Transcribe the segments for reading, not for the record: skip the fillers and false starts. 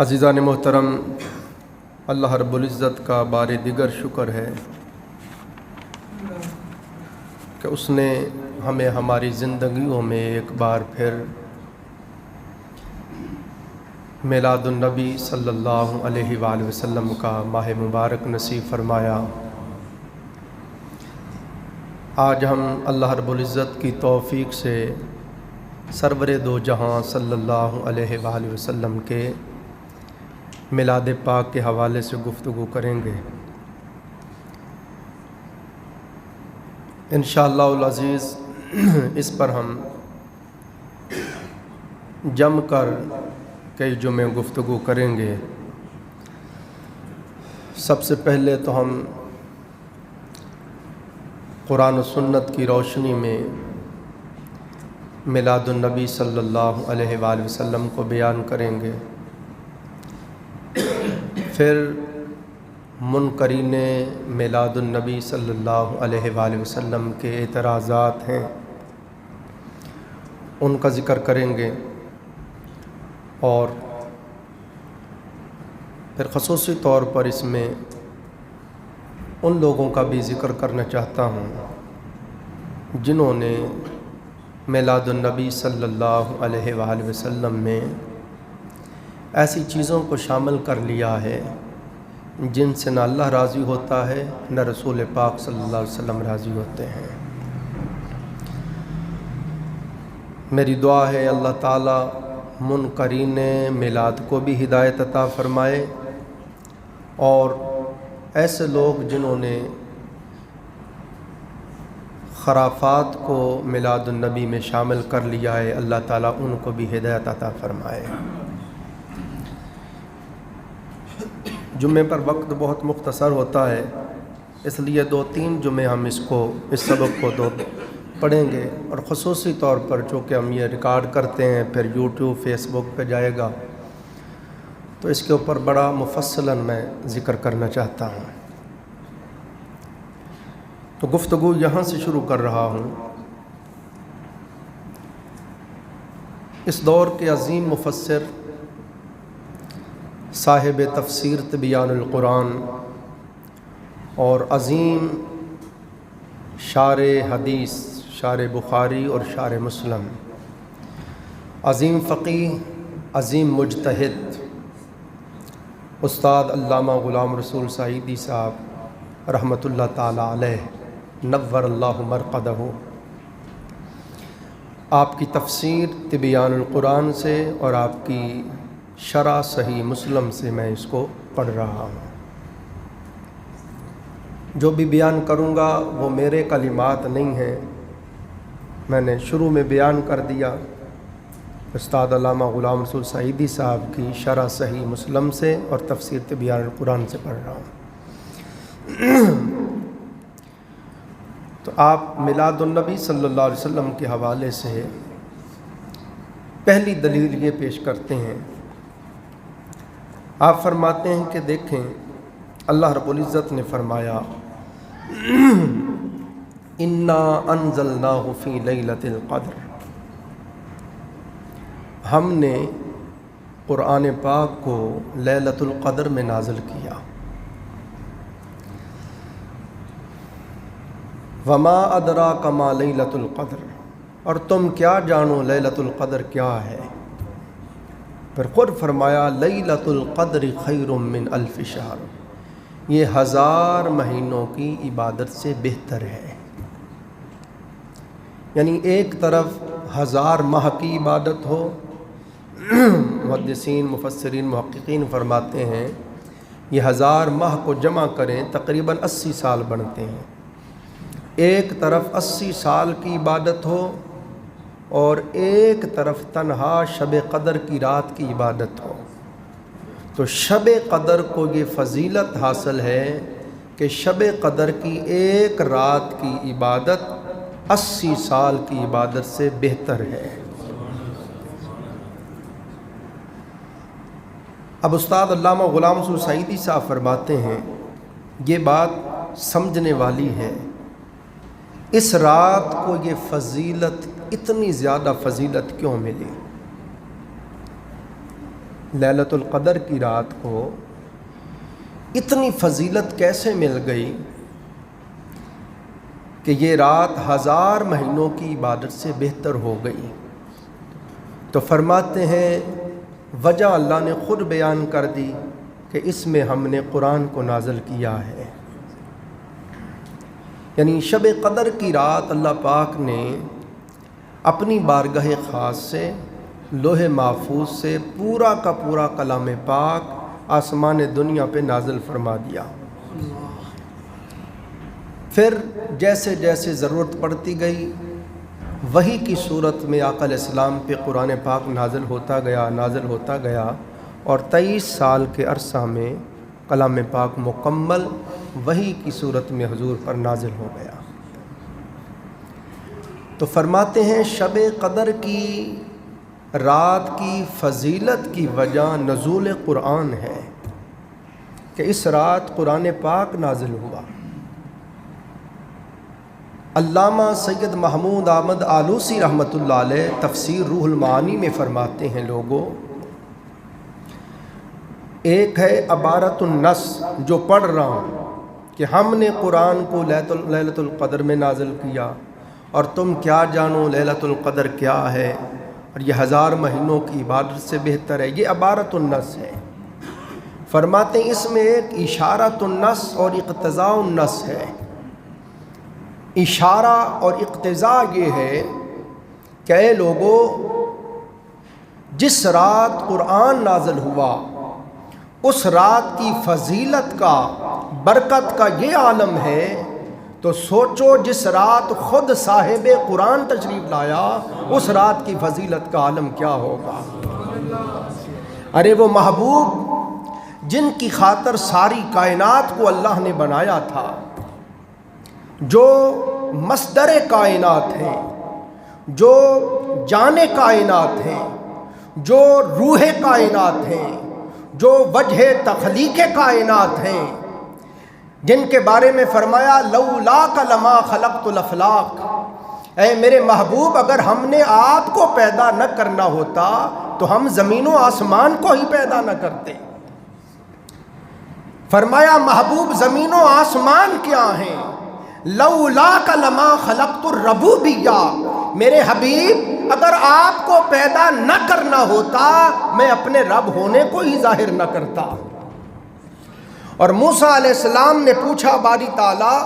عزیزان محترم، اللہ رب العزت کا بار دیگر شکر ہے کہ اس نے ہمیں ہماری زندگیوں میں ایک بار پھر میلاد النبی صلی اللہ علیہ وآلہ وسلم کا ماہ مبارک نصیب فرمایا۔ آج ہم اللہ رب العزت کی توفیق سے سرور دو جہاں صلی اللہ علیہ وآلہ وسلم کے میلاد پاک کے حوالے سے گفتگو کریں گے۔ انشاءاللہ العزیز اس پر ہم جم کر کئی جمعے گفتگو کریں گے۔ سب سے پہلے تو ہم قرآن و سنت کی روشنی میں میلاد النبی صلی اللہ علیہ وآلہ وسلم کو بیان کریں گے، پھر منکرین میلاد النبی صلی اللہ علیہ وآلہ وسلم کے اعتراضات ہیں، ان کا ذکر کریں گے، اور پھر خصوصی طور پر اس میں ان لوگوں کا بھی ذکر کرنا چاہتا ہوں جنہوں نے میلاد النبی صلی اللہ علیہ وآلہ وسلم میں ایسی چیزوں کو شامل کر لیا ہے جن سے نہ اللہ راضی ہوتا ہے نہ رسول پاک صلی اللہ علیہ وسلم راضی ہوتے ہیں۔ میری دعا ہے اللہ تعالی منکرین میلاد کو بھی ہدایت عطا فرمائے، اور ایسے لوگ جنہوں نے خرافات کو میلاد النبی میں شامل کر لیا ہے، اللہ تعالیٰ ان کو بھی ہدایت عطا فرمائے۔ جمعے پر وقت بہت مختصر ہوتا ہے، اس لیے 2-3 جمعے ہم اس سبق کو پڑھیں گے، اور خصوصی طور پر چونکہ ہم یہ ریکارڈ کرتے ہیں پھر یوٹیوب فیس بک پہ جائے گا، تو اس کے اوپر بڑا مفصلاً میں ذکر کرنا چاہتا ہوں۔ تو گفتگو یہاں سے شروع کر رہا ہوں۔ اس دور کے عظیم مفسر، صاحب تفسیر تبیان القرآن اور عظیم شارح حدیث، شارح بخاری اور شارح مسلم، عظیم فقیہ، عظیم مجتہد، استاد علامہ غلام رسول سعیدی صاحب رحمۃ اللہ تعالی علیہ، نور اللہ مرقدہ، آپ کی تفسیر تبیان القرآن سے اور آپ کی شرح صحیح مسلم سے میں اس کو پڑھ رہا ہوں۔ جو بھی بیان کروں گا وہ میرے کلمات نہیں ہیں، میں نے شروع میں بیان کر دیا، استاد علامہ غلام رسول سعیدی صاحب کی شرح صحیح مسلم سے اور تفسیر تبیان القرآن سے پڑھ رہا ہوں۔ تو آپ میلاد النبی صلی اللہ علیہ وسلم کے حوالے سے پہلی دلیل یہ پیش کرتے ہیں، آپ فرماتے ہیں کہ دیکھیں اللہ رب العزت نے فرمایا انا انزلناہ فی لیلۃ القدر، ہم نے قرآن پاک کو لیلۃ القدر میں نازل کیا۔ وما ادراک ما لیلۃ القدر، اور تم کیا جانو لیلۃ القدر کیا ہے؟ پھر خود فرمایا لیلۃ القدر خیر من الف شہر، یہ 1000 مہینوں کی عبادت سے بہتر ہے۔ یعنی ایک طرف 1000 ماہ کی عبادت ہو، محدثین، مفسرین، محققین فرماتے ہیں یہ 1000 ماہ کو جمع کریں تقریباً 80 سال بنتے ہیں۔ ایک طرف 80 سال کی عبادت ہو اور ایک طرف تنہا شب قدر کی رات کی عبادت ہو، تو شب قدر کو یہ فضیلت حاصل ہے کہ شب قدر کی ایک رات کی عبادت 80 سال کی عبادت سے بہتر ہے۔ اب استاد علامہ غلام رسول سعیدی صاحب فرماتے ہیں یہ بات سمجھنے والی ہے، اس رات کو یہ فضیلت، اتنی زیادہ فضیلت کیوں ملی؟ لیلۃ القدر کی رات کو اتنی فضیلت کیسے مل گئی کہ یہ رات 1000 مہینوں کی عبادت سے بہتر ہو گئی؟ تو فرماتے ہیں وجہ اللہ نے خود بیان کر دی کہ اس میں ہم نے قرآن کو نازل کیا ہے۔ یعنی شب قدر کی رات اللہ پاک نے اپنی بارگاہ خاص سے لوح محفوظ سے پورا کا پورا کلام پاک آسمان دنیا پہ نازل فرما دیا۔ پھر جیسے جیسے ضرورت پڑتی گئی وحی کی صورت میں آقا علیہ السلام پہ قرآن پاک نازل ہوتا گیا اور 23 سال کے عرصہ میں کلام پاک مکمل وحی کی صورت میں حضور پر نازل ہو گیا۔ تو فرماتے ہیں شب قدر کی رات کی فضیلت کی وجہ نزول قرآن ہے کہ اس رات قرآن پاک نازل ہوا۔ علامہ سید محمود احمد آلوسی رحمۃ اللہ علیہ تفسیر روح المعانی میں فرماتے ہیں لوگوں، ایک ہے عبارت النص جو پڑھ رہا ہوں کہ ہم نے قرآن کو لیلۃ القدر میں نازل کیا اور تم کیا جانو لیلۃ القدر کیا ہے اور یہ 1000 مہینوں کی عبادت سے بہتر ہے، یہ عبارت النص ہے۔ فرماتے ہیں اس میں ایک اشارۃ النص اور اقتضاء النص ہے۔ اشارہ اور اقتضاء یہ ہے کہ اے لوگوں، جس رات قرآن نازل ہوا اس رات کی فضیلت کا، برکت کا یہ عالم ہے، تو سوچو جس رات خود صاحب قرآن تشریف لایا اس رات کی فضیلت کا عالم کیا ہوگا۔ ارے وہ محبوب جن کی خاطر ساری کائنات کو اللہ نے بنایا تھا، جو مصدر کائنات ہیں، جو جان کائنات ہیں، جو روح کائنات ہیں، جو وجہ تخلیق کائنات ہیں، جن کے بارے میں فرمایا لولاک لما خلقت الافلاق، اے میرے محبوب اگر ہم نے آپ کو پیدا نہ کرنا ہوتا تو ہم زمین و آسمان کو ہی پیدا نہ کرتے۔ فرمایا محبوب زمین و آسمان کیا ہیں؟ لولاک لما خلقت الربوبیہ، میرے حبیب اگر آپ کو پیدا نہ کرنا ہوتا میں اپنے رب ہونے کو ہی ظاہر نہ کرتا۔ اور موسیٰ علیہ السلام نے پوچھا باری تعالیٰ،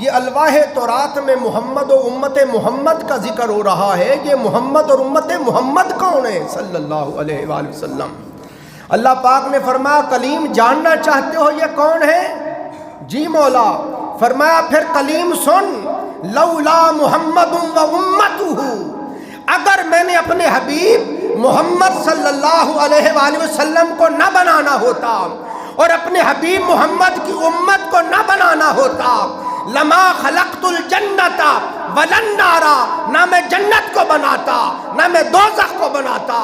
یہ الواح تورات میں محمد و امت محمد کا ذکر ہو رہا ہے، یہ محمد اور امت محمد کون ہے صلی اللہ علیہ وآلہ وسلم؟ اللہ پاک نے فرمایا کلیم جاننا چاہتے ہو یہ کون ہے؟ جی مولا۔ فرمایا پھر کلیم سن، لولا محمد و امتہ، اگر میں نے اپنے حبیب محمد صلی اللہ علیہ وآلہ وسلم کو نہ بنانا ہوتا اور اپنے حبیب محمد کی امت کو نہ بنانا ہوتا، لما خلقت الجنت ولا النار، نہ میں جنت کو بناتا نہ میں دوزخ کو بناتا،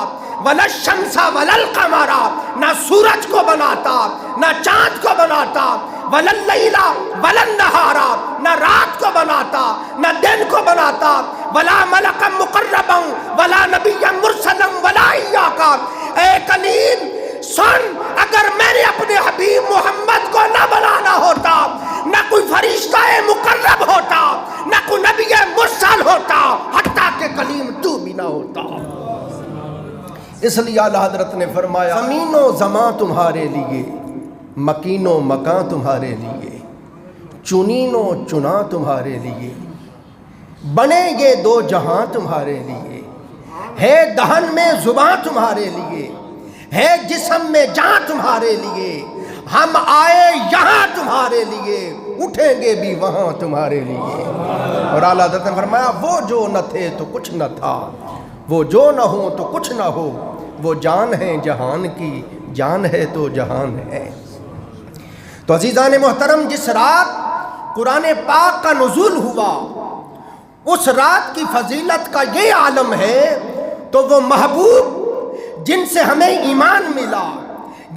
ولا الشمس ولا القمر، نہ سورج کو بناتا نہ چاند کو بناتا، ولا اللیل ولا النہار، نہ رات کو بناتا نہ دن کو بناتا، ولا ملکا مقربا ولا نبی مرسلا ولا ایاک۔ اے کلیم سن، اگر میں نے اپنے حبیب محمد کو نہ بنانا ہوتا، نہ کوئی فرشتہ مقرب ہوتا، نہ کوئی نبی مرسل ہوتا، حتیٰ کہ کلیم تو بھی نہ ہوتا۔ اس لیے اعلیٰ حضرت نے فرمایا زمین و زمان تمہارے لیے، مکین و مکان تمہارے لیے، چنین و چنا تمہارے لیے، بنے یہ دو جہاں تمہارے لیے، ہے دہن میں زباں تمہارے لیے، ہے جسم میں جاں تمہارے لیے، ہم آئے یہاں تمہارے لیے، اٹھیں گے بھی وہاں تمہارے لیے۔ اور اعلیٰ حضرت نے فرمایا وہ جو نہ تھے تو کچھ نہ تھا، وہ جو نہ ہو تو کچھ نہ ہو، وہ جان ہے جہان کی، جان ہے تو جہان ہے۔ تو عزیزان محترم، جس رات قرآن پاک کا نزول ہوا اس رات کی فضیلت کا یہ عالم ہے، تو وہ محبوب جن سے ہمیں ایمان ملا،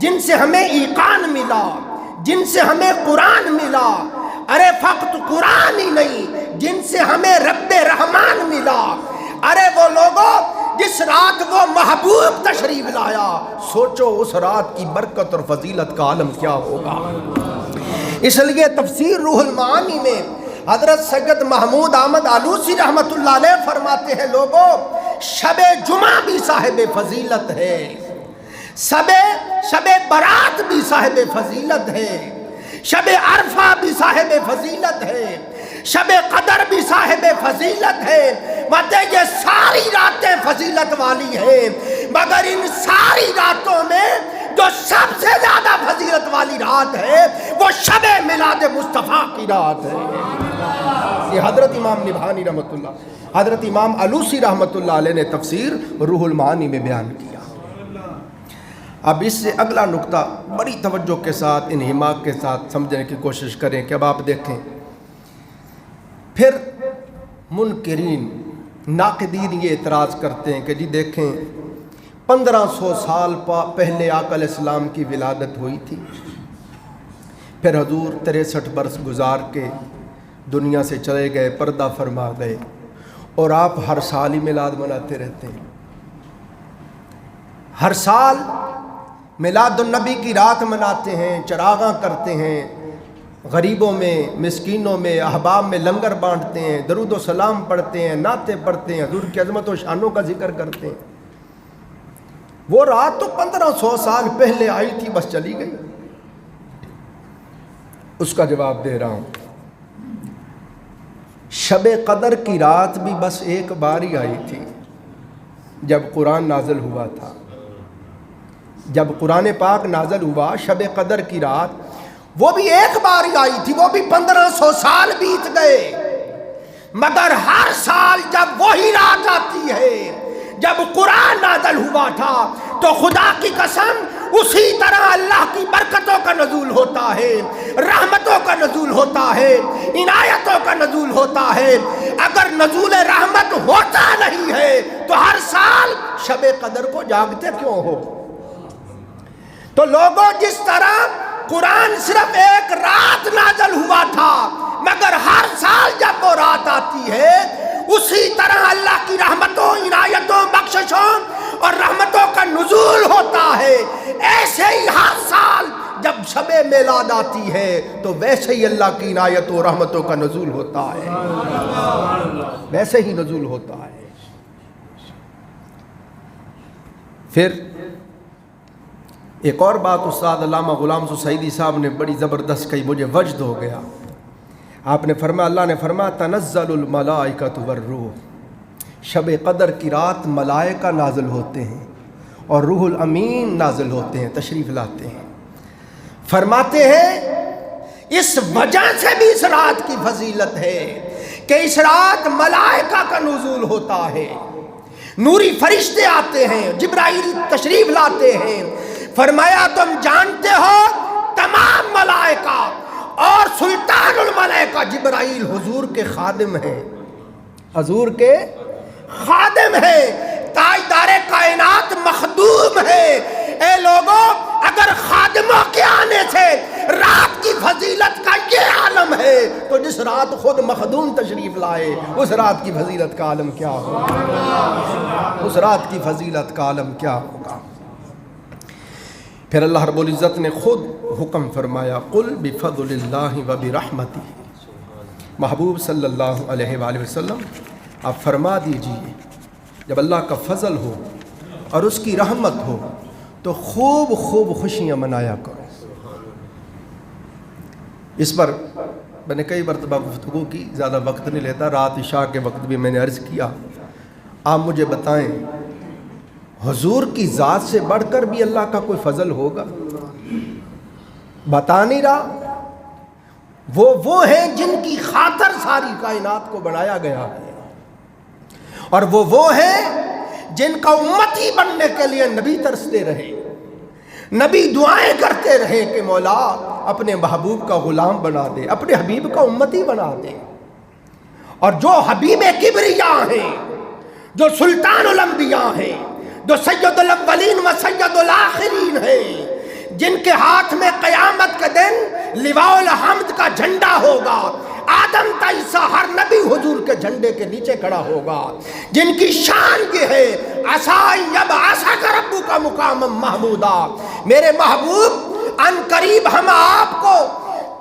جن سے ہمیں ایقان ملا، جن سے ہمیں قرآن ملا، ارے فقط قرآن ہی نہیں، جن سے ہمیں رب رحمان ملا، ارے وہ لوگوں جس رات وہ محبوب تشریف لایا، سوچو اس رات کی برکت اور فضیلت کا عالم کیا ہوگا۔ اس لیے تفسیر روح المعانی میں حضرت سید محمود احمد آلوسی رحمۃ اللہ علیہ فرماتے ہیں، لوگوں شب جمعہ بھی صاحب فضیلت ہے، شب برات بھی صاحب فضیلت ہے، شب عرفہ بھی صاحب فضیلت ہے، شب قدر بھی صاحب فضیلت ہے۔ مطلب یہ ساری راتیں فضیلت والی ہیں، مگر ان ساری راتوں میں جو سب سے زیادہ فضیلت والی رات ہے وہ شب میلاد مصطفیٰ کی رات ہے۔ یہ حضرت امام نبھانی رحمۃ اللہ، حضرت امام آلوسی رحمۃ اللہ علیہ نے تفسیر روح المعانی میں بیان کیا۔ اب اس سے اگلا نقطہ بڑی توجہ کے ساتھ انہماک کے ساتھ سمجھنے کی کوشش کریں کہ اب آپ دیکھیں، پھر منکرین ناقدین یہ اعتراض کرتے ہیں کہ جی دیکھیں 1500 سال پہلے آقا علیہ السلام کی ولادت ہوئی تھی، پھر حضور 63 برس گزار کے دنیا سے چلے گئے، پردہ فرما گئے، اور آپ ہر سال ہی میلاد مناتے رہتے ہیں۔ ہر سال میلاد النبی کی رات مناتے ہیں، چراغاں کرتے ہیں، غریبوں میں، مسکینوں میں، احباب میں لنگر بانٹتے ہیں، درود و سلام پڑھتے ہیں، نعتیں پڑھتے ہیں، حضور کی عظمت و شانوں کا ذکر کرتے ہیں۔ وہ رات تو 1500 سال پہلے آئی تھی، بس چلی گئی۔ اس کا جواب دے رہا ہوں، شب قدر کی رات بھی بس ایک بار ہی آئی تھی جب قرآن نازل ہوا تھا۔ جب قرآن پاک نازل ہوا، شب قدر کی رات وہ بھی ایک بار ہی آئی تھی، وہ بھی 1500 سال بیت گئے، مگر ہر سال جب وہی رات آتی ہے جب قرآن نازل ہوا تھا تو خدا کی قسم اسی طرح اللہ کی برکتوں کا نزول ہوتا ہے، رحمتوں کا نزول ہوتا ہے، عنایتوں کا نزول ہوتا ہے۔ اگر نزول رحمت ہوتا نہیں ہے تو ہر سال شب قدر کو جاگتے کیوں ہو؟ تو لوگوں جس طرح قرآن صرف ایک رات نازل ہوا تھا مگر ہر سال جب وہ رات آتی ہے، اسی طرح اللہ کی رحمتوں، عنایتوں، بخششوں اور رحمتوں کا نزول ہوتا ہے۔ ایسے ہی ہر سال جب شب میلاد آتی ہے تو ویسے ہی اللہ کی عنایتوں اور رحمتوں کا نزول ہوتا ہے، ویسے ہی نزول ہوتا ہے۔ پھر ایک اور بات استاد علامہ غلام سعیدی صاحب نے بڑی زبردست کہی، مجھے وجد ہو گیا۔ آپ نے فرمایا، اللہ نے فرمایا تنزل الملائکۃ والروح، شب قدر کی رات ملائکہ نازل ہوتے ہیں اور روح الامین نازل ہوتے ہیں، تشریف لاتے ہیں۔ فرماتے ہیں اس وجہ سے بھی اس رات کی فضیلت ہے کہ اس رات ملائکہ کا نزول ہوتا ہے، نوری فرشتے آتے ہیں، جبرائیل تشریف لاتے ہیں۔ فرمایا تم جانتے ہو تمام ملائکہ اور سلطان الملائکہ جبرائیل حضور کے خادم ہیں، حضور کے خادم ہیں، تاجدار کائنات مخدوم ہے۔ اے لوگوں، اگر خادموں کے آنے سے رات کی فضیلت کا یہ عالم ہے تو جس رات خود مخدوم تشریف لائے اس رات کی فضیلت کا عالم کیا ہوگا؟ اس رات کی فضیلت کا عالم کیا ہوگا؟ پھر اللہ رب العزت نے خود حکم فرمایا، قل بفضل اللہ وبرحمتہ، محبوب صلی اللہ علیہ وآلہ وسلم آپ فرما دیجئے جب اللہ کا فضل ہو اور اس کی رحمت ہو تو خوب خوب خوشیاں منایا کرو۔ اس پر میں نے کئی مرتبہ گفتگو کی، زیادہ وقت نہیں لیتا، رات عشاء کے وقت بھی میں نے عرض کیا، آپ مجھے بتائیں حضور کی ذات سے بڑھ کر بھی اللہ کا کوئی فضل ہوگا؟ بتا نہیں رہا۔ وہ ہیں جن کی خاطر ساری کائنات کو بنایا گیا ہے، اور وہ ہیں جن کا امتی بننے کے لیے نبی ترستے رہے، نبی دعائیں کرتے رہے کہ مولا اپنے محبوب کا غلام بنا دے، اپنے حبیب کا امتی بنا دے۔ اور جو حبیب کبریا ہیں، جو سلطان الانبیاء ہیں، جو سید الاولین و سید الآخرین ہیں، جن کے ہاتھ میں قیامت کے دن لواء الحمد کا جھنڈا ہوگا، آدم تا عیسیٰ ہر نبی حضور کے جھنڈے کے نیچے کھڑا ہوگا، جن کی شان یہ ہے عسا یبعثک ربک مقاما محمودا، میرے محبوب ان قریب ہم آپ کو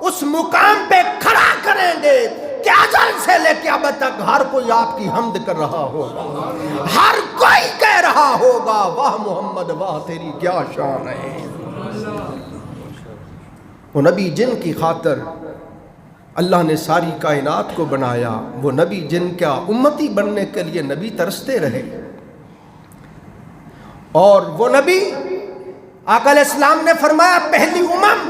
اس مقام پہ کھڑا کریں گے کہ ازل سے لے کے اب تک ہر کوئی آپ کی حمد کر رہا ہوگا، ہر کوئی کہہ رہا ہوگا واہ محمد واہ تیری کیا شان ہے۔ وہ نبی جن کی خاطر اللہ نے ساری کائنات کو بنایا، وہ نبی جن کا امتی بننے کے لیے نبی ترستے رہے، اور وہ نبی آقا علیہ السلام نے فرمایا پہلی امم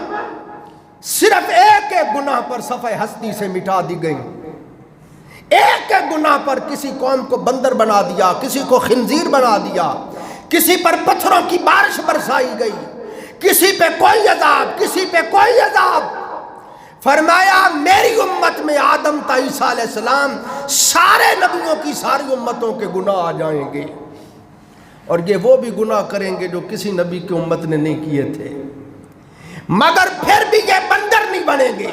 صرف ایک ایک گناہ پر صفحہ ہستی سے مٹا دی گئی، ایک ایک گناہ پر کسی قوم کو بندر بنا دیا، کسی کو خنزیر بنا دیا، کسی پر پتھروں کی بارش برسائی گئی، کسی پہ کوئی عذاب، کسی پہ کوئی عذاب۔ فرمایا میری امت میں آدم تا عیسیٰ علیہ السلام سارے نبیوں کی ساری امتوں کے گناہ آ جائیں گے، اور یہ وہ بھی گناہ کریں گے جو کسی نبی کی امت نے نہیں کیے تھے، مگر پھر بھی یہ بندر نہیں بنیں گے،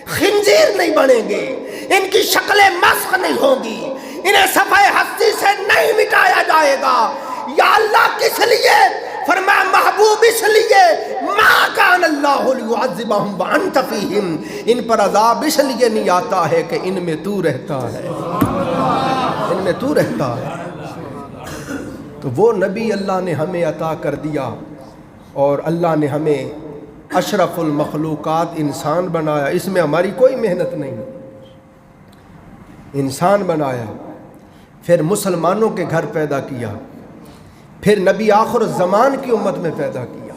خنزیر نہیں بنیں گے، ان کی شکلیں مسخ نہیں ہوں گی، انہیں صفحہ ہستی سے نہیں مٹایا جائے گا۔ یا اللہ کس لیے؟ فرمایا محبوب اس لیے ما کان اللہ لیعذبہم وانت فیہم، ان پر عذاب اس لیے نہیں آتا ہے کہ ان میں تو رہتا ہے، ان میں تو رہتا ہے۔ تو وہ نبی اللہ نے ہمیں عطا کر دیا، اور اللہ نے ہمیں اشرف المخلوقات انسان بنایا، اس میں ہماری کوئی محنت نہیں، انسان بنایا، پھر مسلمانوں کے گھر پیدا کیا، پھر نبی آخر الزمان کی امت میں پیدا کیا۔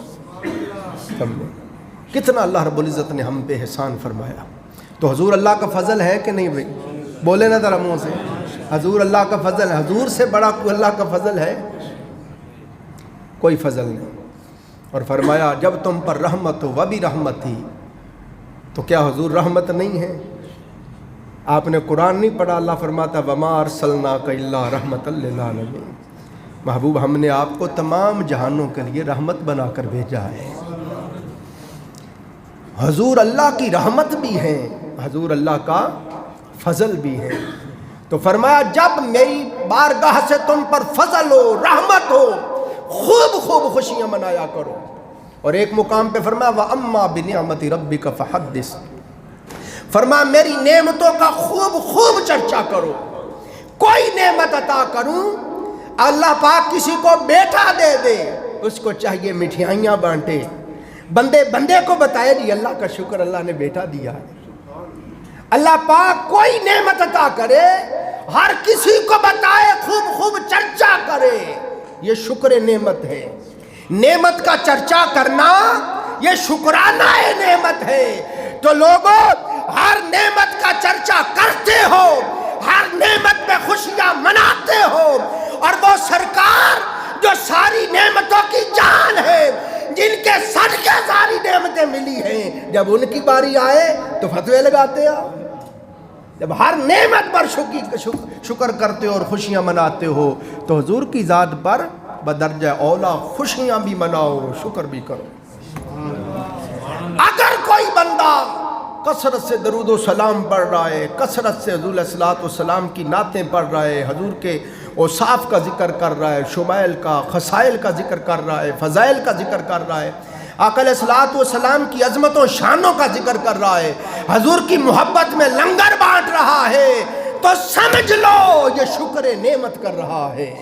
کتنا اللہ رب العزت نے ہم پہ احسان فرمایا۔ تو حضور اللہ کا فضل ہے کہ نہیں بھائی؟ بولے نا ذرا منہ سے، حضور اللہ کا فضل ہے۔ حضور سے بڑا کوئی اللہ کا فضل ہے؟ کوئی فضل نہیں۔ اور فرمایا جب تم پر رحمت ہو وہ بھی رحمت تھی، تو کیا حضور رحمت نہیں ہے؟ آپ نے قرآن نہیں پڑھا؟ اللہ فرماتا وما ارسلناک الا رحمۃ للعالمین، محبوب ہم نے آپ کو تمام جہانوں کے لیے رحمت بنا کر بھیجا ہے۔ حضور اللہ کی رحمت بھی ہیں، حضور اللہ کا فضل بھی ہے۔ تو فرمایا جب میری بارگاہ سے تم پر فضل ہو، رحمت ہو، خوب خوب خوشیاں منایا کرو۔ اور ایک مقام پہ فرمایا وَأَمَّا بِنِعْمَةِ رَبِّكَ فَحَدِّثْ، فرمایا میری نعمتوں کا خوب خوب چرچا کرو۔ کوئی نعمت عطا کروں، اللہ پاک کسی کو بیٹا دے دے، اس کو چاہیے مٹھائیاں بانٹے، بندے بندے کو بتائے جی اللہ کا شکر اللہ نے بیٹا دیا ہے۔ اللہ پاک کوئی نعمت عطا کرے، ہر کسی کو بتائے، خوب خوب چرچا کرے، یہ شکر نعمت ہے۔ نعمت کا چرچا کرنا یہ شکرانہ نعمت ہے۔ تو لوگوں ہر نعمت کا چرچا کرتے ہو، ہر نعمت میں خوشیاں مناتے ہو، اور وہ سرکار جو ساری نعمتوں کی جان ہے، جن کے صدقے ساری نعمتیں ملی ہیں، جب ان کی باری آئے تو فتوے لگاتے ہو۔ جب ہر نعمت پر شکر کرتے ہو اور خوشیاں مناتے ہو، تو حضور کی ذات پر بدرجہ اولا خوشیاں بھی مناؤ، شکر بھی کرو۔ اگر کوئی بندہ کثرت سے درود و سلام پڑھ رہا ہے، کثرت سے حضور علیہ الصلوۃ والسلام کی نعتیں پڑھ رہا ہے، حضور کے اوصاف کا ذکر کر رہا ہے، شمائل کا، خصائل کا ذکر کر رہا ہے، فضائل کا ذکر کر رہا ہے، آقا علیہ الصلوۃ والسلام کی عظمت و شانوں کا ذکر کر رہا ہے، حضور کی محبت میں لنگر بانٹ رہا ہے، تو سمجھ لو یہ شکر نعمت کر رہا ہے،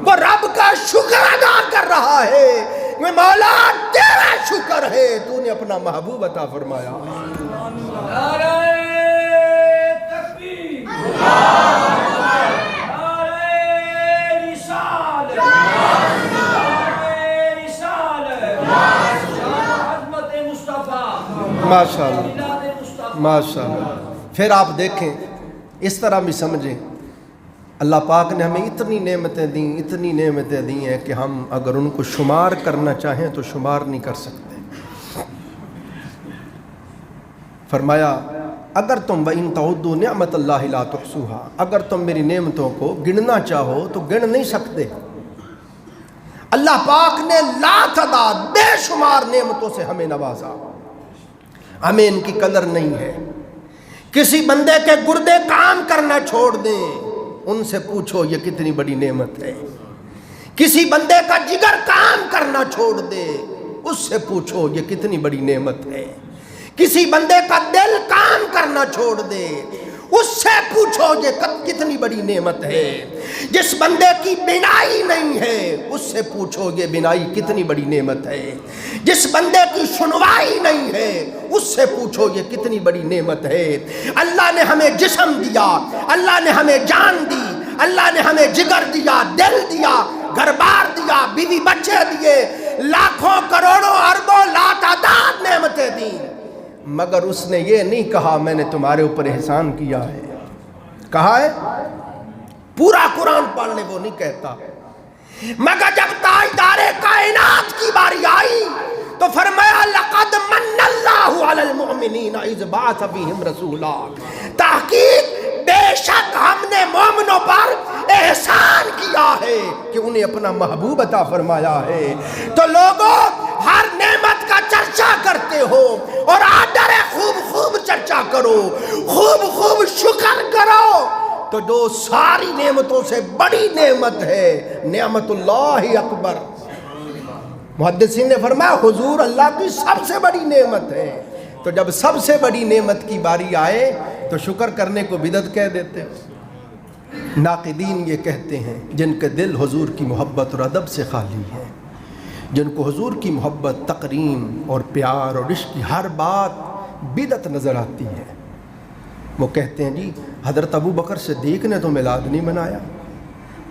وہ رب کا شکر ادا کر رہا ہے۔ میں مولا تیرا شکر ہے، تو نے اپنا محبوب عطا فرمایا۔ نعرہ تکبیر، ماشاءاللہ۔ پھر آپ دیکھیں، اس طرح بھی سمجھیں، اللہ پاک نے ہمیں اتنی نعمتیں دیں، اتنی نعمتیں دی ہیں کہ ہم اگر ان کو شمار کرنا چاہیں تو شمار نہیں کر سکتے۔ فرمایا اگر تم وَإِن تَعُدُّوا نِعْمَةَ اللَّهِ لَا تُحْصُوهَا، اگر تم میری نعمتوں کو گننا چاہو تو گن نہیں سکتے۔ اللہ پاک نے لا تعداد بے شمار نعمتوں سے ہمیں نوازا، ہمیں ان کی قدر نہیں ہے۔ کسی بندے کے گردے کام کرنا چھوڑ دیں، ان سے پوچھو یہ کتنی بڑی نعمت ہے۔ کسی بندے کا جگر کام کرنا چھوڑ دے، اس سے پوچھو یہ کتنی بڑی نعمت ہے۔ کسی بندے کا دل کام کرنا چھوڑ دے، اس سے پوچھو یہ کتنی بڑی نعمت ہے۔ جس بندے کی بینائی نہیں ہے، اس سے پوچھو یہ بینائی کتنی بڑی نعمت ہے۔ جس بندے کی سنوائی نہیں ہے، اس سے پوچھو یہ کتنی بڑی نعمت ہے۔ اللہ نے ہمیں جسم دیا، اللہ نے ہمیں جان دی، اللہ نے ہمیں جگر دیا، دل دیا، گھر بار دیا، بیوی بچے دیے، لاکھوں کروڑوں اربوں لاتعداد نعمتیں دیں، مگر اس نے یہ نہیں کہا میں نے تمہارے اوپر احسان کیا ہے۔ کہا ہے پورا قرآن پڑھ لے، وہ نہیں کہتا، مگر جب تاجدار کائنات کی باری آئی تو فرمایا لقد من اللہ علی المؤمنین اذ بعث فیہم رسولا، تحقیق بے شک ہم نے مومنوں پر احسان کیا ہے کہ انہیں اپنا محبوب عطا فرمایا ہے۔ تو لوگوں ہر نعمت کا چرچا کرتے ہو اور آڈر خوب خوب چرچا کرو، خوب خوب شکر کرو، تو جو ساری نعمتوں سے بڑی نعمت ہے نعمت اللہ اکبر۔ محدثین نے فرمایا حضور اللہ کی سب سے بڑی نعمت ہے۔ تو جب سب سے بڑی نعمت کی باری آئے تو شکر کرنے کو بدعت کہہ دیتے ہو۔ ناقدین یہ کہتے ہیں جن کے دل حضور کی محبت اور ادب سے خالی ہے، جن کو حضور کی محبت، تقریم اور پیار اور عشق کی ہر بات بدعت نظر آتی ہے، وہ کہتے ہیں جی حضرت ابو بکر صدیق نے تو میلاد نہیں منایا،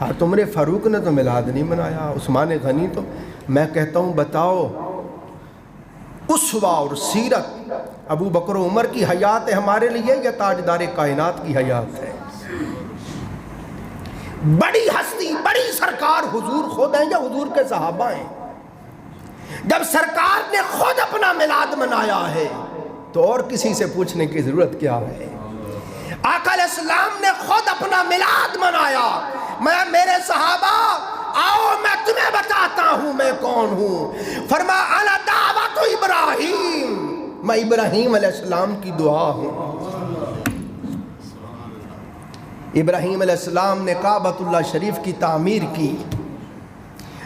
حضرت عمر فاروق نے تو میلاد نہیں منایا، عثمان غنی تو۔ میں کہتا ہوں بتاؤ اسوہ اور سیرت ابو بکر و عمر کی حیات ہمارے لیے یا تاجدار کائنات کی حیات ہے؟ بڑی ہستی، بڑی سرکار حضور خود ہیں یا حضور کے صحابہ ہیں؟ جب سرکار نے خود اپنا میلاد منایا ہے تو اور کسی سے پوچھنے کی ضرورت کیا ہے؟ آقا علیہ السلام نے خود اپنا میلاد منایا۔ میرے صحابہ آؤ میں تمہیں بتاتا ہوں میں کون ہوں۔ فرمایا انا دعوت ابراہیم، میں ابراہیم علیہ السلام کی دعا ہوں۔ ابراہیم علیہ السلام نے کعبۃ اللہ شریف کی تعمیر کی۔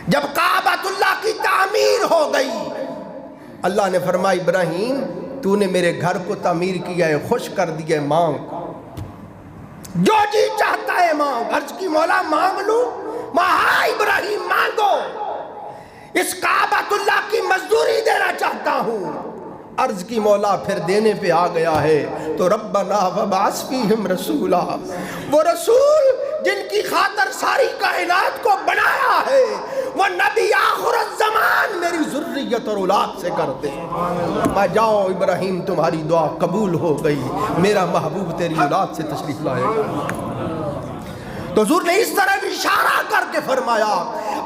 جب کعبۃ اللہ کی تعمیر ہو گئی، اللہ نے فرمایا ابراہیم تو نے میرے گھر کو تعمیر کیا ہے، خوش کر دیا ہے، مانگ جو جی چاہتا ہے مانگ۔ عرض کی مولا مانگ لوں؟ ہاں ابراہیم مانگو، اس کعبۃ اللہ کی مزدوری دینا چاہتا ہوں۔ عرض کی مولا پھر دینے پہ آ گیا ہے تو ربنا وابعث فیہم رسولا، وہ رسول جن کی خاطر ساری کائنات کو بنایا ہے، وہ نبی آخر الزمان میری ذریت اور اولاد سے کر دے۔ میں جاؤ ابراہیم تمہاری دعا قبول ہو گئی، میرا محبوب تیری اولاد سے تشریف لائے گا۔ تو حضور نے اس طرح اشارہ کر کے فرمایا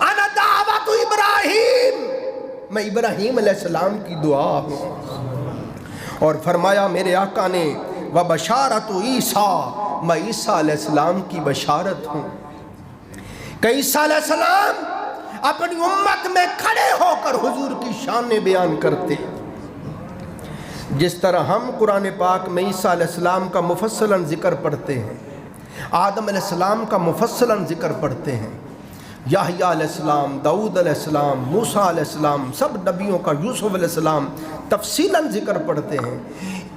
انا دعوت ابراہیم، میں ابراہیم علیہ السلام کی دعا ہوں۔ اور فرمایا میرے آقا نے وبشارت عیسیٰ، میں عیسیٰ علیہ السلام کی بشارت ہوں کہ عیسیٰ علیہ السلام اپنی امت میں کھڑے ہو کر حضور کی شان بیان کرتے، جس طرح ہم قرآن پاک میں عیسیٰ علیہ السلام کا مفصلاً ذکر پڑھتے ہیں، آدم علیہ السلام کا مفصلاً ذکر پڑھتے ہیں، یحییٰ علیہ السلام، داؤد علیہ السلام، موسیٰ علیہ السلام، سب نبیوں کا، یوسف علیہ السلام تفصیلاً ذکر پڑھتے ہیں،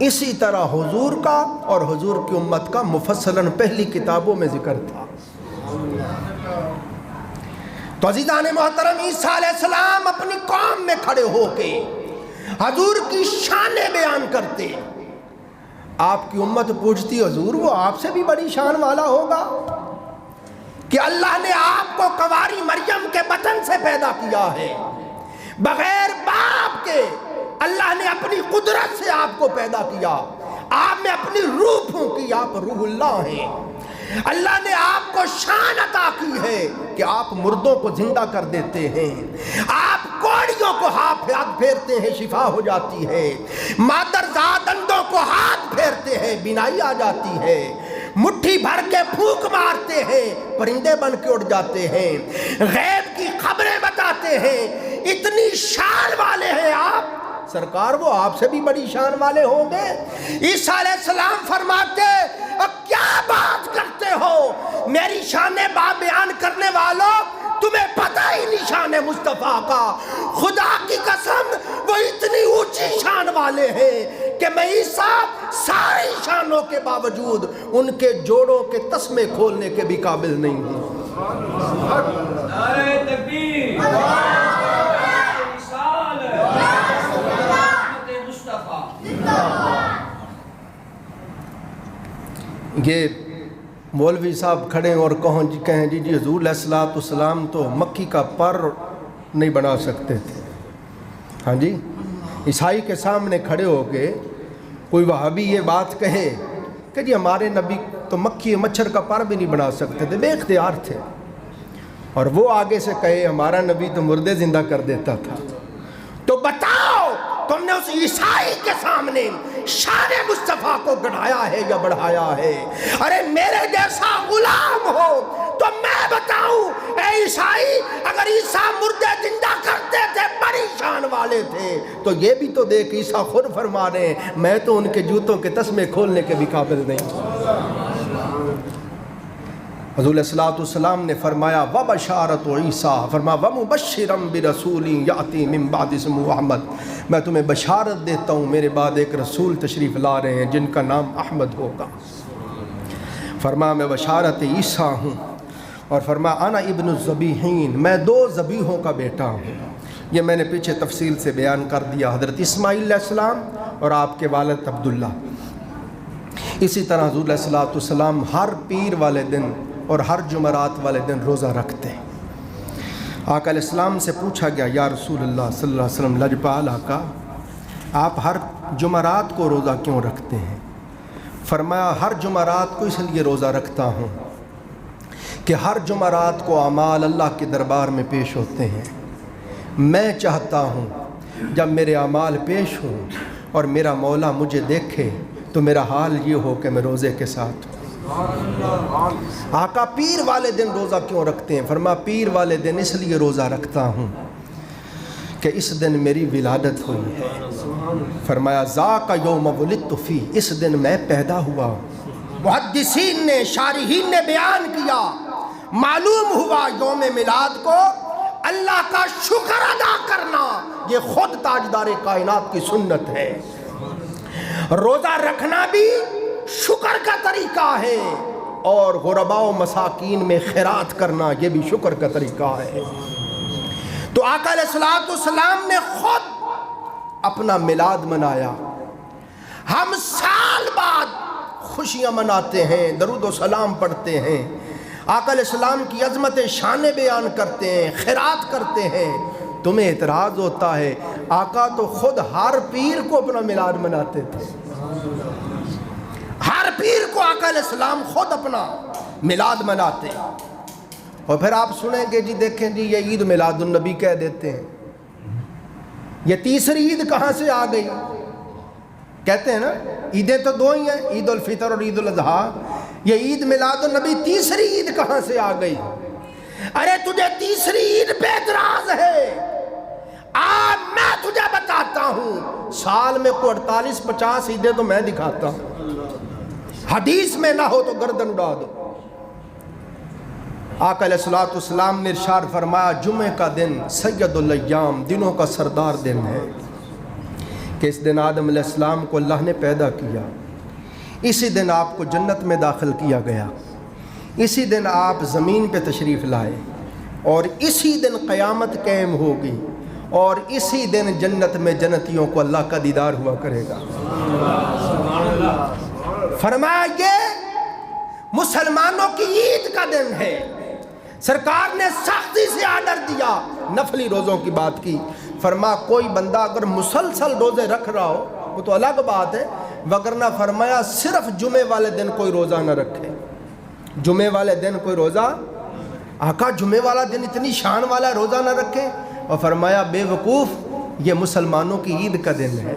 اسی طرح حضور کا اور حضور کی امت کا مفصلاً پہلی کتابوں میں ذکر تھا۔ تو عزیزان محترم، عیسیٰ علیہ السلام اپنی قوم میں کھڑے ہو کے حضور کی شانیں بیان کرتے۔ آپ کی امت پوچھتی حضور وہ آپ سے بھی بڑی شان والا ہوگا کہ اللہ نے آپ کو کنواری مریم کے بطن سے پیدا کیا ہے، بغیر باپ کے اللہ نے اپنی قدرت سے آپ کو پیدا کیا، آپ میں اپنی روح پھونکی، آپ روح اللہ ہیں۔ اللہ نے آپ کو شان عطا کی ہے کہ آپ مردوں کو زندہ کر دیتے ہیں، آپ کوڑیوں کو ہاتھ پھیرتے ہیں شفا ہو جاتی ہے، مادرزاد اندوں کو ہاتھ پھیرتے ہیں بینائی آ جاتی ہے، مٹھی بھر کے پھونک مارتے ہیں پرندے بن کے اڑ جاتے ہیں، غیب کی خبریں بتاتے ہیں، اتنی شان والے ہیں آپ، سرکار وہ آپ سے بھی بڑی شان والے ہوں گے؟ عیسیٰ علیہ السلام فرماتے اب کیا بات کرتے ہو، میری شان بیان کرنے والوں تمہیں پتہ مصطفیٰ کا، خدا کی قسم وہ اتنی اونچی شان والے ہیں کہ میں عیسیٰ ساری شانوں کے باوجود ان کے جوڑوں کے تسمے کھولنے کے بھی قابل نہیں ہوں۔ نعرہ تکبیر، یہ مولوی صاحب کھڑے اور کہیں جی حضور علیہ السلام تو مکھی کا پر نہیں بنا سکتے تھے۔ ہاں جی، عیسائی کے سامنے کھڑے ہو کے کوئی وہابی یہ بات کہے کہ جی ہمارے نبی تو مکھی مچھر کا پر بھی نہیں بنا سکتے تھے، بے اختیار تھے، اور وہ آگے سے کہے ہمارا نبی تو مردے زندہ کر دیتا تھا، تو بتاؤ تم نے اس عیسائی کے سامنے شان مصطفیٰ کو گڑھایا ہے یا بڑھایا ہے؟ ارے میرے جیسا غلام ہو تو میں بتاؤں، اے عیسائی اگر عیسیٰ مردے زندہ کرتے تھے بڑی شان والے تھے، تو یہ بھی تو دیکھ عیسیٰ خود فرما رہے ہیں میں تو ان کے جوتوں کے تسمے کھولنے کے بھی قابل نہیں۔ حضور علیہ السلام نے فرمایا وَبَشَارَةُ عِیسیٰ، فرمایا وَمُبَشِّرًا بِرَسُولٍ يَأْتِي مِن بَعْدِ اسْمُهُ احمد، میں تمہیں بشارت دیتا ہوں میرے بعد ایک رسول تشریف لا رہے ہیں جن کا نام احمد ہوگا۔ فرمایا میں بشارت عیسیٰ ہوں، اور فرمایا انا ابن الذبیحین، میں 2 ذبیحوں کا بیٹا ہوں۔ یہ میں نے پیچھے تفصیل سے بیان کر دیا، حضرت اسماعیل علیہ السلام اور آپ کے والد عبداللہ۔ اسی طرح حضور علیہ السلام ہر پیر والے دن اور ہر جمعرات والے دن روزہ رکھتے ہیں۔ آقا علیہ السلام سے پوچھا گیا یا رسول اللہ صلی اللہ علیہ وسلم، لجپال آقا آپ ہر جمعرات کو روزہ کیوں رکھتے ہیں؟ فرمایا ہر جمعرات کو اس لیے روزہ رکھتا ہوں کہ ہر جمعرات کو اعمال اللہ کے دربار میں پیش ہوتے ہیں، میں چاہتا ہوں جب میرے اعمال پیش ہوں اور میرا مولا مجھے دیکھے تو میرا حال یہ ہو کہ میں روزے کے ساتھ ہوں۔ آقا پیر والے دن روزہ کیوں رکھتے ہیں؟ فرمایا پیر والے دن اس لیے روزہ رکھتا ہوں کہ اس دن میری ولادت ہوئی ہے۔ فرمایا ذاک یوم ولدت فی، اس دن میں پیدا ہوا ہوں۔ محدثین نے شارحین نے بیان کیا، معلوم ہوا یوم میلاد کو اللہ کا شکر ادا کرنا یہ خود تاجدار کائنات کی سنت ہے۔ روزہ رکھنا بھی شکر کا طریقہ ہے، اور غرباء و مساکین میں خیرات کرنا یہ بھی شکر کا طریقہ ہے۔ تو آقا علیہ السلام نے خود اپنا میلاد منایا۔ ہم سال بعد خوشیاں مناتے ہیں، درود و سلام پڑھتے ہیں، آقا علیہ السلام کی عظمت شان بیان کرتے ہیں، خیرات کرتے ہیں۔ تمہیں اعتراض ہوتا ہے آقا تو خود ہر پیر کو اپنا میلاد مناتے تھے، ہر پیر کو آقا علیہ السلام خود اپنا میلاد مناتے۔ اور پھر آپ سنیں گے جی دیکھیں جی یہ عید میلاد النبی کہہ دیتے ہیں، یہ تیسری عید کہاں سے آ گئی؟ کہتے ہیں نا عیدیں تو 2 ہی ہیں، عید الفطر اور عید الاضحیٰ، یہ عید میلاد النبی تیسری عید کہاں سے آ گئی؟ ارے تجھے تیسری عید پہ اعتراض ہے، آج میں تجھے بتاتا ہوں سال میں کوئی 48-50 عیدیں تو میں دکھاتا ہوں، حدیث میں نہ ہو تو گردن اڑا دو۔ آقا علیہ السلام نے ارشاد فرمایا جمعہ کا دن سید الایام، دنوں کا سردار دن ہے، کہ اس دن آدم علیہ السلام کو اللہ نے پیدا کیا، اسی دن آپ کو جنت میں داخل کیا گیا، اسی دن آپ زمین پہ تشریف لائے، اور اسی دن قیامت قائم ہوگی، اور اسی دن جنت میں جنتیوں کو اللہ کا دیدار ہوا کرے گا۔ فرمایا یہ مسلمانوں کی عید کا دن ہے۔ سرکار نے سختی سے آرڈر دیا، نفلی روزوں کی بات کی، فرمایا کوئی بندہ اگر مسلسل روزے رکھ رہا ہو وہ تو الگ بات ہے، وگرنہ فرمایا صرف جمعے والے دن کوئی روزہ نہ رکھے، جمعے والے دن کوئی روزہ، آقا جمعے والا دن اتنی شان والا روزہ نہ رکھے، اور فرمایا بے وقوف یہ مسلمانوں کی عید کا دن ہے،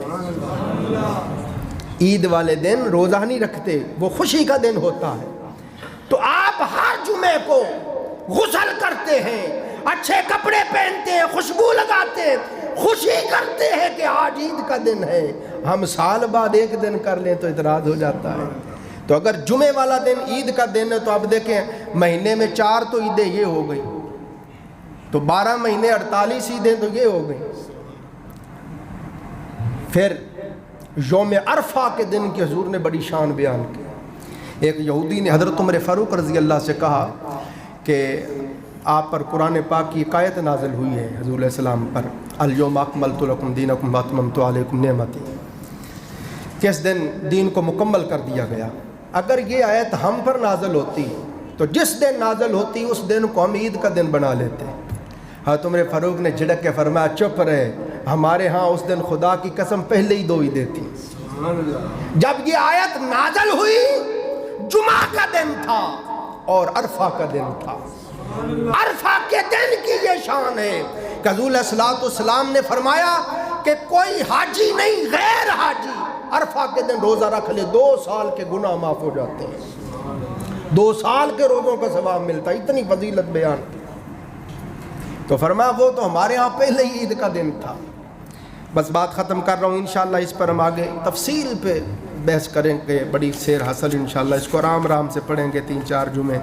عید والے دن روزہ نہیں رکھتے، وہ خوشی کا دن ہوتا ہے۔ تو آپ ہر جمعے کو غسل کرتے ہیں، اچھے کپڑے پہنتے ہیں، خوشبو لگاتے ہیں، خوشی کرتے ہیں کہ آج عید کا دن ہے۔ ہم سال بعد ایک دن کر لیں تو اعتراض ہو جاتا ہے۔ تو اگر جمعے والا دن عید کا دن ہے تو آپ دیکھیں مہینے میں 4 تو عیدیں یہ ہو گئی، تو 12 مہینے 48 عیدیں تو یہ ہو گئیں. پھر یوم عرفہ کے دن کی حضور نے بڑی شان بیان کی. ایک یہودی نے حضرت عمر فاروق رضی اللہ سے کہا کہ آپ پر قرآن پاک کی آیت نازل ہوئی ہے حضور علیہ السلام پر، الیوم اکملت لکم دینکم واتممت علیکم نعمتی، کہ اس دن دین کو مکمل کر دیا گیا. اگر یہ آیت ہم پر نازل ہوتی تو جس دن نازل ہوتی اس دن کو ہم عید کا دن بنا لیتے. حضرت عمر فاروق نے جھڑک کے فرمایا چپ رہے، ہمارے ہاں اس دن خدا کی قسم پہلے ہی 2 عیدیں تھیں. جب یہ آیت نازل ہوئی جمعہ کا دن تھا اور عرفہ کا دن تھا. عرفہ کے دن کی یہ شان ہے کہ حضور علیہ الصلوۃ والسلام نے فرمایا کہ کوئی حاجی نہیں غیر حاجی عرفہ کے دن روزہ رکھ لے 2 سال کے گناہ معاف ہو جاتے ہیں. 2 سال کے روزوں کا ثواب ملتا ہے. اتنی فضیلت بیان. تو فرمایا وہ تو ہمارے ہاں پہلے ہی عید کا دن تھا. بس بات ختم کر رہا ہوں. انشاءاللہ اس پر ہم آگے تفصیل پہ بحث کریں گے. بڑی سیر حاصل انشاءاللہ. اس کو آرام سے پڑھیں گے 3-4 جمعے.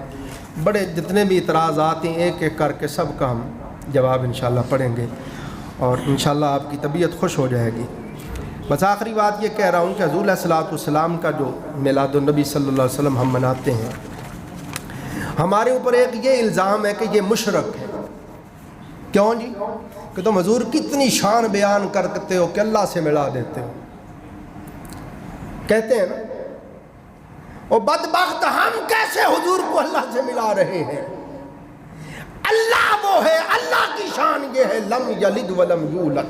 بڑے جتنے بھی اعتراضات ہیں ایک ایک کر کے سب کا ہم جواب انشاءاللہ پڑھیں گے اور انشاءاللہ آپ کی طبیعت خوش ہو جائے گی. بس آخری بات یہ کہہ رہا ہوں کہ حضور علیہ الصلوۃ والسلام کا جو میلاد النبی صلی اللہ علیہ وسلم ہم مناتے ہیں، ہمارے اوپر ایک یہ الزام ہے کہ یہ مشرک ہے. کیوں جی؟ کہ تم حضور کتنی شان بیان کرتے ہو کہ اللہ سے ملا دیتے ہو. کہتے ہیں نا وہ بدبخت ہم کیسے حضور کو اللہ سے ملا رہے ہیں. اللہ وہ ہے، اللہ کی شان یہ ہے لم یلد ولم یولد.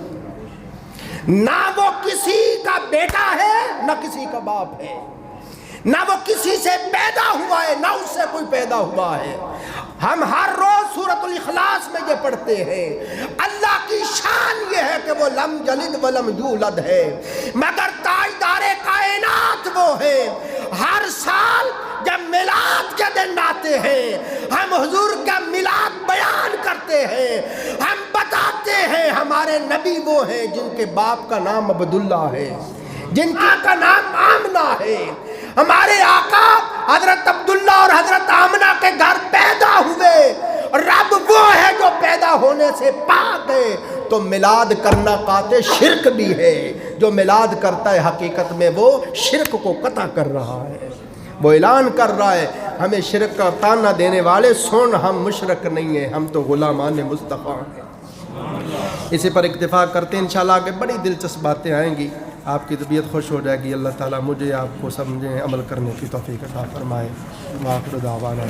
نہ وہ کسی کا بیٹا ہے نہ کسی کا باپ ہے، نہ وہ کسی سے پیدا ہوا ہے نہ اس سے کوئی پیدا ہوا ہے. ہم ہر روز سورۃ الاخلاص میں یہ پڑھتے ہیں. اللہ کی شان یہ ہے کہ وہ لم یلد ولم یولد ہے، مگر تاجدار کائنات وہ ہے. ہر سال جب میلاد کے دن آتے ہیں ہم حضور کا میلاد بیان کرتے ہیں. ہم بتاتے ہیں ہمارے نبی وہ ہیں جن کے باپ کا نام عبداللہ ہے، جن کا نام آمنہ ہے. ہمارے آقا حضرت عبداللہ اور حضرت آمنہ کے گھر پیدا ہوئے. رب وہ ہے جو پیدا ہونے سے پاک ہے. تو میلاد کرنا قاطع شرک بھی ہے. جو میلاد کرتا ہے حقیقت میں وہ شرک کو قطع کر رہا ہے. وہ اعلان کر رہا ہے ہمیں شرک کا تانا دینے والے سن، ہم مشرک نہیں ہیں، ہم تو غلامان مصطفیٰ ہیں. اسی پر اکتفا کرتے ہیں. انشاءاللہ آگے بڑی دلچسپ باتیں آئیں گی. آپ کی طبیعت خوش ہو جائے گی. اللہ تعالیٰ مجھے آپ کو سمجھیں عمل کرنے کی توفیق عطا فرمائے. وآخر دعوانا